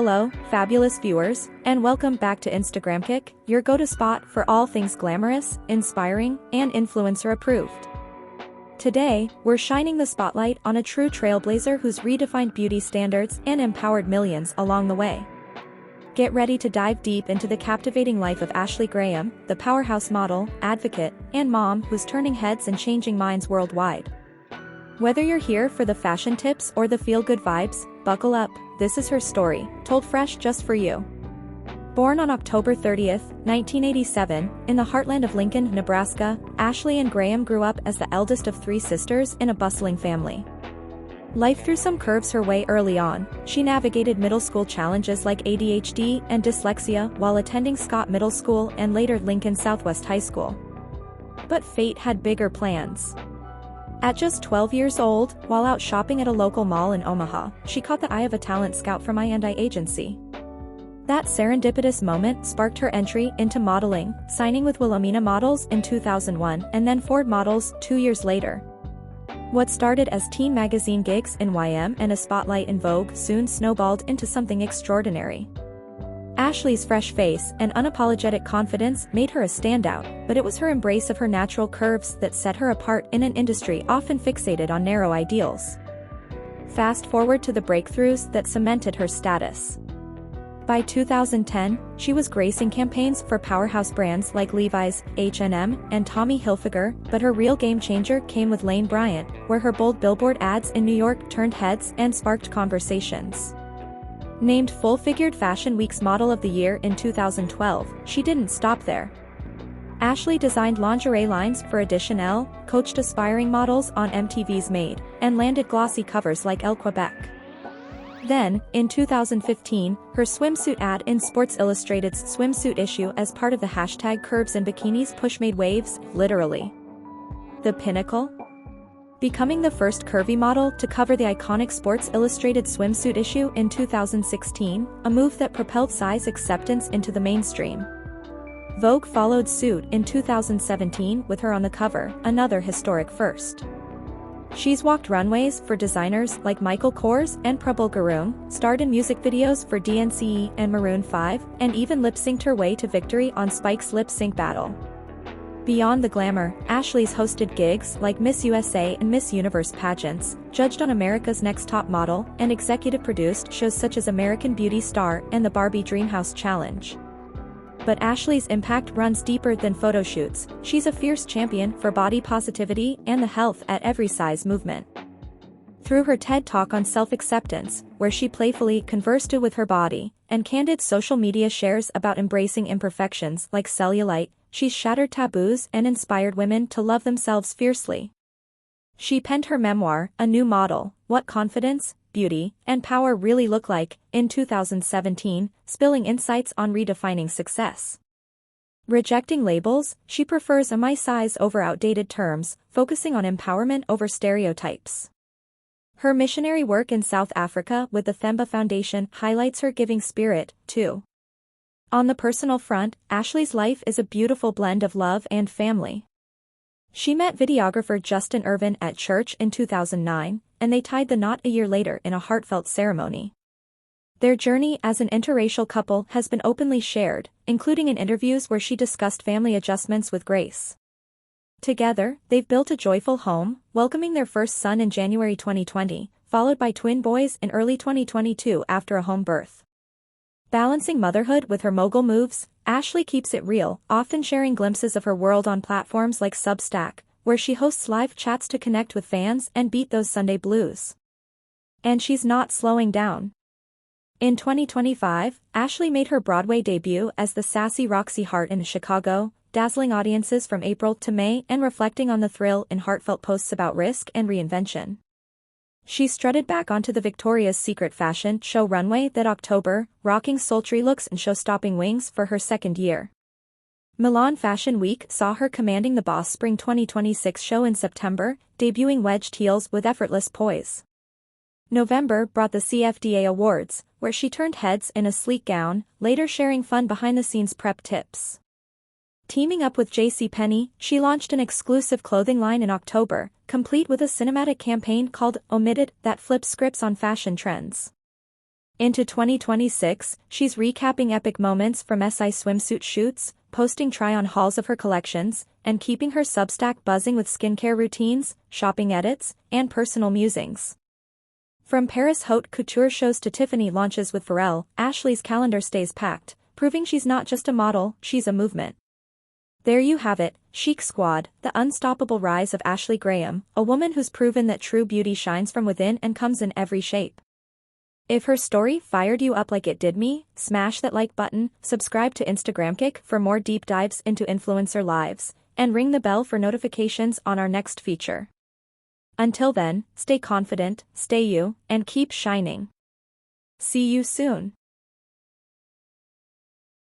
Hello, fabulous viewers, and welcome back to Instagram Kick, your go-to spot for all things glamorous, inspiring, and influencer approved. Today, we're shining the spotlight on a true trailblazer who's redefined beauty standards and empowered millions along the way. Get ready to dive deep into the captivating life of Ashley Graham, the powerhouse model, advocate, and mom who's turning heads and changing minds worldwide. Whether you're here for the fashion tips or the feel-good vibes, buckle up, this is her story, told fresh just for you. Born on October 30, 1987, in the heartland of Lincoln, Nebraska, Ashley Ann Graham grew up as the eldest of three sisters in a bustling family. Life threw some curves her way early on. She navigated middle school challenges like ADHD and dyslexia while attending Scott Middle School and later Lincoln Southwest High School. But fate had bigger plans. At just 12 years old, while out shopping at a local mall in Omaha, she caught the eye of a talent scout from I&I agency. That serendipitous moment sparked her entry into modeling, signing with Wilhelmina Models in 2001 and then Ford Models 2 years later. What started as teen magazine gigs in YM and a spotlight in Vogue soon snowballed into something extraordinary. Ashley's fresh face and unapologetic confidence made her a standout, but it was her embrace of her natural curves that set her apart in an industry often fixated on narrow ideals. Fast forward to the breakthroughs that cemented her status. By 2010, she was gracing campaigns for powerhouse brands like Levi's, H&M, and Tommy Hilfiger, but her real game changer came with Lane Bryant, where her bold billboard ads in New York turned heads and sparked conversations. Named Full-Figured Fashion Week's Model of the Year in 2012, she didn't stop there. Ashley designed lingerie lines for Edition Elle, coached aspiring models on MTV's Made, and landed glossy covers like Elle Quebec. Then, in 2015, her swimsuit ad in Sports Illustrated's swimsuit issue as part of the hashtag Curves and Bikinis push made waves, literally. The Pinnacle? Becoming the first curvy model to cover the iconic Sports Illustrated swimsuit issue in 2016, a move that propelled size acceptance into the mainstream. Vogue followed suit in 2017 with her on the cover, another historic first. She's walked runways for designers like Michael Kors and Prabal Gurung, starred in music videos for DNCE and Maroon 5, and even lip-synced her way to victory on Spike's lip sync battle. Beyond the glamour, Ashley's hosted gigs like Miss USA and Miss Universe pageants, judged on America's Next Top Model, and executive-produced shows such as American Beauty Star and the Barbie Dreamhouse Challenge. But Ashley's impact runs deeper than photo shoots. She's a fierce champion for body positivity and the health at every size movement. Through her TED Talk on self-acceptance, where she playfully conversed with her body, and candid social media shares about embracing imperfections like cellulite, she's shattered taboos and inspired women to love themselves fiercely. She penned her memoir, A New Model, What Confidence, Beauty, and Power Really Look Like, in 2017, spilling insights on redefining success. Rejecting labels, she prefers a my size over outdated terms, focusing on empowerment over stereotypes. Her missionary work in South Africa with the Themba Foundation highlights her giving spirit, too. On the personal front, Ashley's life is a beautiful blend of love and family. She met videographer Justin Irvin at church in 2009, and they tied the knot a year later in a heartfelt ceremony. Their journey as an interracial couple has been openly shared, including in interviews where she discussed family adjustments with grace. Together, they've built a joyful home, welcoming their first son in January 2020, followed by twin boys in early 2022 after a home birth. Balancing motherhood with her mogul moves, Ashley keeps it real, often sharing glimpses of her world on platforms like Substack, where she hosts live chats to connect with fans and beat those Sunday blues. And she's not slowing down. In 2025, Ashley made her Broadway debut as the sassy Roxy Hart in Chicago, dazzling audiences from April to May and reflecting on the thrill in heartfelt posts about risk and reinvention. She strutted back onto the Victoria's Secret fashion show runway that October, rocking sultry looks and show-stopping wings for her second year. Milan Fashion Week saw her commanding the Boss Spring 2026 show in September, debuting wedged heels with effortless poise. November brought the CFDA Awards, where she turned heads in a sleek gown, later sharing fun behind-the-scenes prep tips. Teaming up with JCPenney, she launched an exclusive clothing line in October, complete with a cinematic campaign called Omitted that flips scripts on fashion trends. Into 2026, she's recapping epic moments from SI swimsuit shoots, posting try-on hauls of her collections, and keeping her Substack buzzing with skincare routines, shopping edits, and personal musings. From Paris haute couture shows to Tiffany launches with Pharrell, Ashley's calendar stays packed, proving she's not just a model, she's a movement. There you have it, Chic Squad, the unstoppable rise of Ashley Graham, a woman who's proven that true beauty shines from within and comes in every shape. If her story fired you up like it did me, smash that like button, subscribe to Instagram Kick for more deep dives into influencer lives, and ring the bell for notifications on our next feature. Until then, stay confident, stay you, and keep shining. See you soon.